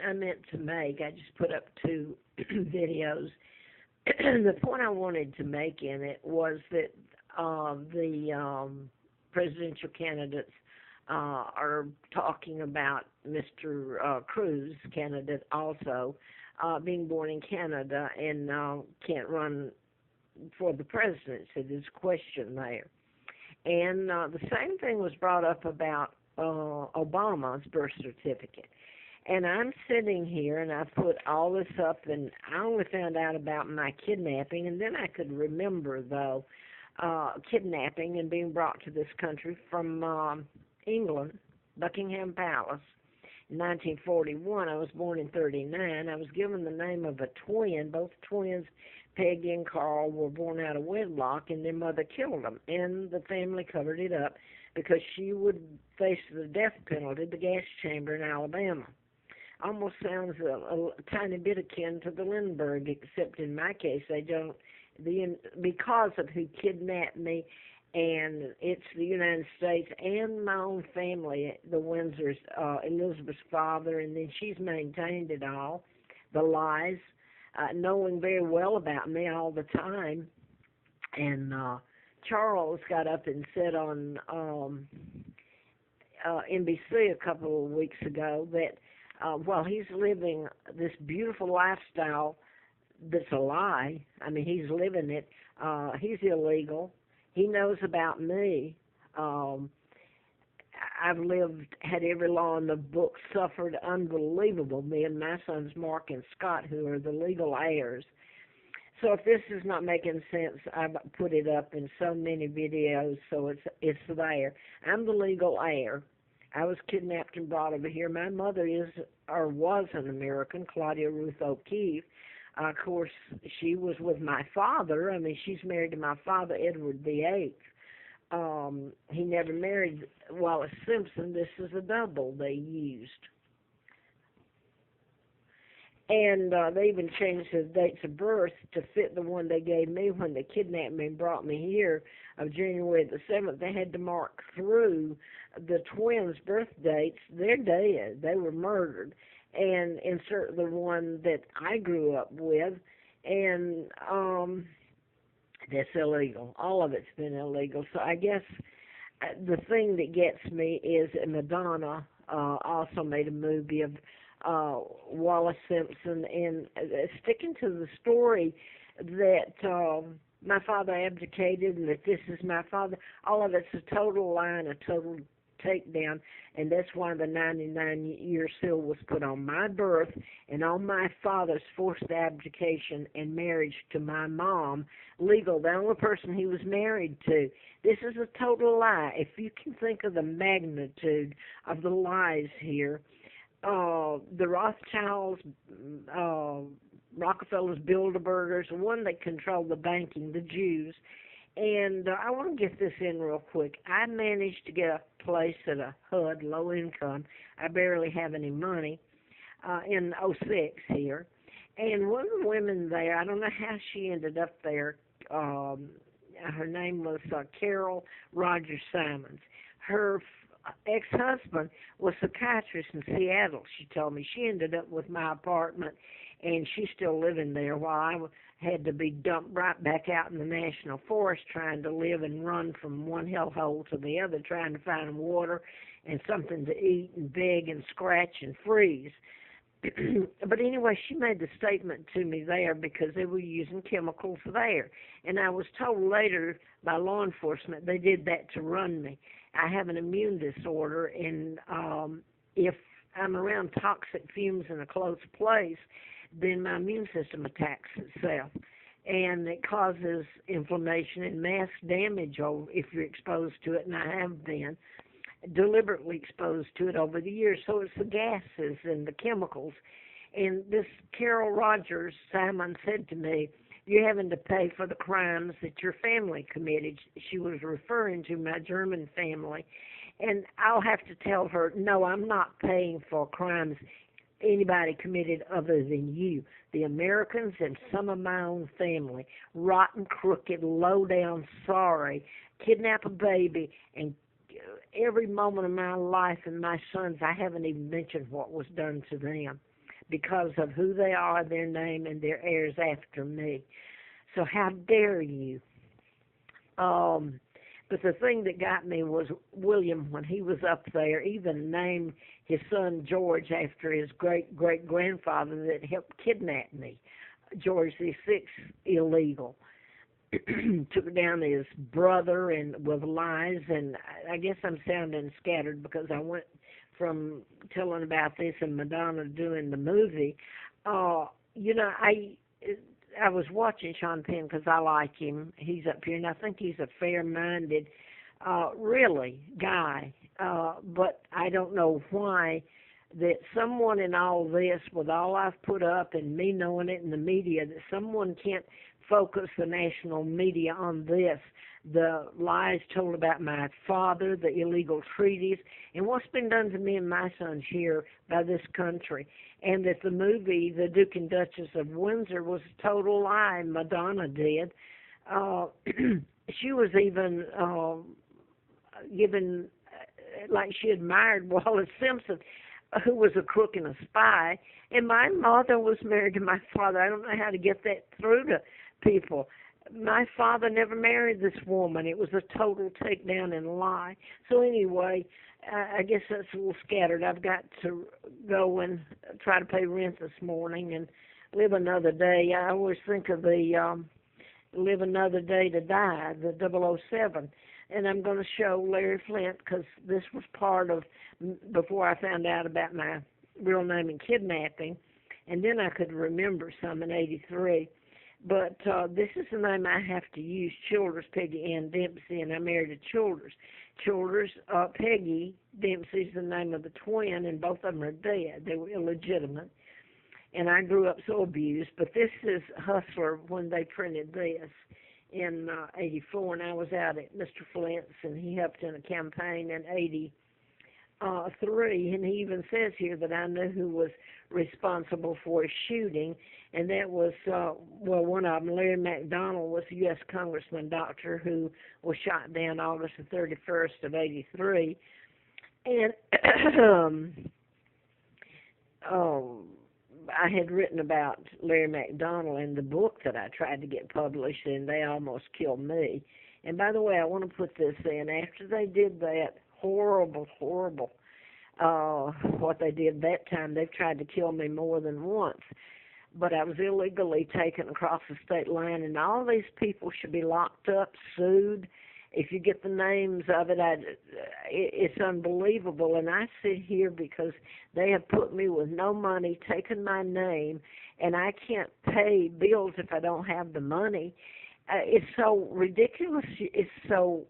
I meant to make. I just put up two videos. The point I wanted to make in it was that the presidential candidates are talking about Mr. Cruz, candidate also, being born in Canada and can't run for the presidency. There's a question there. And the same thing was brought up about Obama's birth certificate. And I'm sitting here, and I put all this up, and I only found out about my kidnapping, and then I could remember, though, kidnapping and being brought to this country from England, Buckingham Palace, in 1941. I was born in 39. I was given the name of a twin. Both twins, Peggy and Carl, were born out of wedlock, and their mother killed them, and the family covered it up because she would face the death penalty, the gas chamber in Alabama. Almost sounds a tiny bit akin to the Lindbergh, except in my case, they don't. Because of who kidnapped me, and it's the United States and my own family, the Windsors, Elizabeth's father, and then she's maintained it all, the lies, knowing very well about me all the time. And Charles got up and said on NBC a couple of weeks ago that while he's living this beautiful lifestyle that's a lie, I mean, he's living it, he's illegal. He knows about me. I've had every law in the book, suffered unbelievable, me and my sons Mark and Scott, who are the legal heirs. So if this is not making sense, I've put it up in so many videos, so it's there. I'm the legal heir. I was kidnapped and brought over here. My mother is or was an American, Claudia Ruth O'Keefe. Of course, she was with my father. I mean, she's married to my father, Edward VIII. He never married Wallace Simpson. This is a double they used. And they even changed the dates of birth to fit the one they gave me when they kidnapped me and brought me here of January the 7th. They had to mark through the twins' birth dates. They're dead. They were murdered. And insert the one that I grew up with. And that's illegal. All of it's been illegal. So I guess the thing that gets me is Madonna also made a movie of Wallace Simpson, and sticking to the story that my father abdicated and that this is my father, all of it's a total lie and a total takedown, and that's why the 99-year seal was put on my birth and on my father's forced abdication and marriage to my mom, legal, the only person he was married to. This is a total lie. If you can think of the magnitude of the lies here, the Rothschilds, Rockefellers, Bilderbergers, one that controlled the banking, the Jews. And I want to get this in real quick. I managed to get a place at a HUD, low income. I barely have any money, in '06 here. And one of the women there, I don't know how she ended up there. Her name was Carol Rogers Simons. Her ex-husband was a psychiatrist in Seattle, she told me. She ended up with my apartment, and she's still living there while I had to be dumped right back out in the National Forest trying to live and run from one hellhole to the other, trying to find water and something to eat and beg and scratch and freeze. But anyway, she made the statement to me there because they were using chemicals there. And I was told later by law enforcement they did that to run me. I have an immune disorder, and if I'm around toxic fumes in a close place, then my immune system attacks itself. And it causes inflammation and mass damage if you're exposed to it, and I have been deliberately exposed to it over the years. So it's the gases and the chemicals. And this Carol Rogers Simon said to me, "You're having to pay for the crimes that your family committed." She was referring to my German family. And I'll have to tell her, no, I'm not paying for crimes anybody committed other than you. The Americans and some of my own family, rotten, crooked, low-down, sorry, kidnap a baby, and every moment of my life and my sons, I haven't even mentioned what was done to them. because of who they are, their name, and their heirs after me. So how dare you? But the thing that got me was William, when he was up there, even named his son George after his great-great-grandfather that helped kidnap me, George the Sixth, illegal. Took down his brother and with lies, and I guess I'm sounding scattered because I went from telling about this and Madonna doing the movie. You know, I was watching Sean Penn because I like him. He's up here, and I think he's a fair-minded, really, guy. But I don't know why that someone in all this, with all I've put up and me knowing it in the media, that someone can't focus the national media on this, the lies told about my father, the illegal treaties, and what's been done to me and my sons here by this country, and that the movie, The Duke and Duchess of Windsor, was a total lie. Madonna did. She was even given, like she admired Wallace Simpson, who was a crook and a spy, and my mother was married to my father. I don't know how to get that through to people. My father never married this woman. It was a total takedown and lie. So anyway, I guess that's a little scattered. I've got to go and try to pay rent this morning and live another day. I always think of the Live Another Day to Die, the 007. And I'm going to show Larry Flint because this was part of, before I found out about my real name and kidnapping. And then I could remember some in 83. But this is the name I have to use, Childers, Peggy Ann Dempsey, and I married a Childers. Childers, Peggy Dempsey's the name of the twin, and both of them are dead. They were illegitimate. And I grew up so abused. But this is Hustler when they printed this in 84, and I was out at Mr. Flint's, and he helped in a campaign in 83, and he even says here that I knew who was responsible for his shooting, and that was, well, one of them, Larry McDonald, was a U.S. Congressman doctor who was shot down August the 31st of 83, and I had written about Larry McDonald in the book that I tried to get published, and they almost killed me. And by the way, I want to put this in. After they did that horrible, what they did that time, they've tried to kill me more than once. But I was illegally taken across the state line, and all these people should be locked up, sued. If you get the names of it, it's unbelievable. And I sit here because they have put me with no money, taken my name, and I can't pay bills if I don't have the money. It's so ridiculous. It's so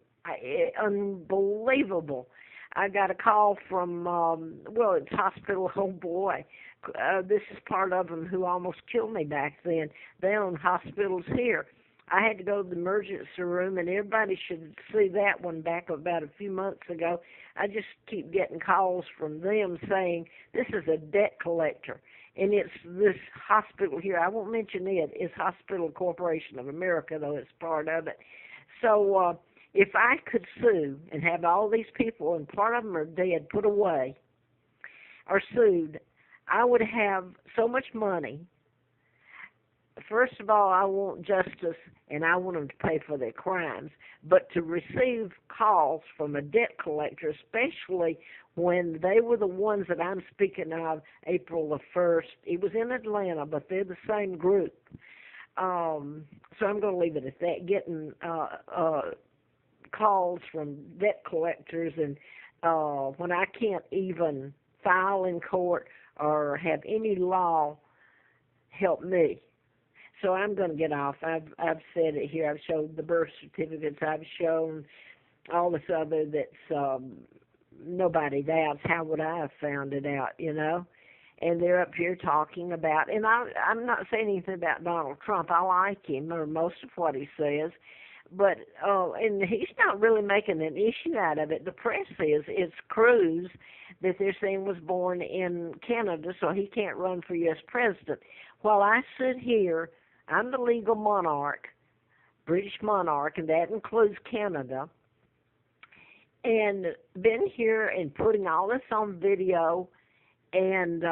unbelievable. I got a call from, well, it's hospital, oh boy. This is part of them who almost killed me back then. They own hospitals here. I had to go to the emergency room, and everybody should see that one back about a few months ago. I just keep getting calls from them saying, this is a debt collector. And it's this hospital here. I won't mention it. It's Hospital Corporation of America, though it's part of it. So if I could sue and have all these people, and part of them are dead, put away, or sued, I would have so much money. First of all, I want justice, and I want them to pay for their crimes. But to receive calls from a debt collector, especially when they were the ones that I'm speaking of, April the 1st, it was in Atlanta, but they're the same group. So I'm going to leave it at that, getting calls from debt collectors, and when I can't even file in court or have any law help me. So I'm going to get off. I've said it here. I've showed the birth certificates. I've shown all this other that's nobody doubts. How would I have found it out, you know? And they're up here talking about, and I'm not saying anything about Donald Trump. I like him, or most of what he says. But, and he's not really making an issue out of it. The press is. It's Cruz that they're saying was born in Canada, so he can't run for U.S. president. While I sit here, I'm the legal monarch, British monarch, and that includes Canada, and been here and putting all this on video, and